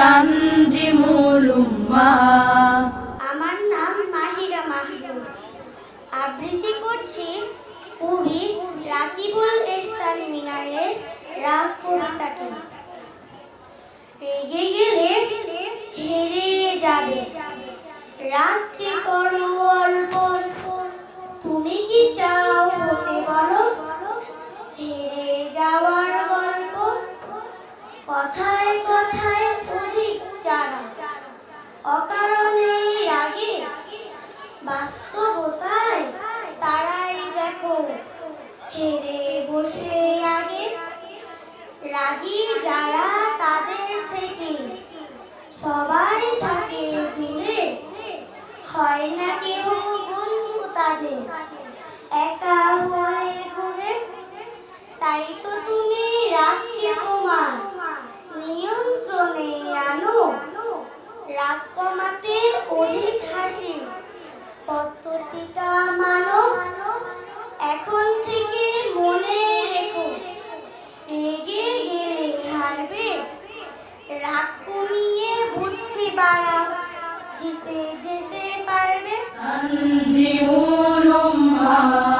তানজিমুল উম্মাহ। আমার নাম মাহিরা মাহমুদ। আবৃত্তি করছি কবি রাকিবুল এহসান মিনারের রাগ কবিতাটি। রেগে গেলে হেরে যাবে, রাগকে করো অল্প, তুমি কি চাও হতে বলো হেরে যাওয়ার গল্প। কথায় কথায় অধিক জানা, অকারণে রাগে, বাস্তবতায় তারাই দেখো হেরে বসে আগে। রাগী যারা তাদের থেকে সবাই থাকে দূরে, হয় না কেউ বন্ধু তাদের, একা হয়ে ঘুরে। তাই তো তুমি রাগকে তোমার নিয়ন্ত্রণে আনো, রাগ কমাতে অধিক হাসি পদ্ধতিটা মানো। এখন থেকে মনে রেখো, রেগে গেলে হারবে, রাগ কমিয়ে বুদ্ধি বাড়াও, জিতে যেতে পারবে। তানজিমুল উম্মাহ।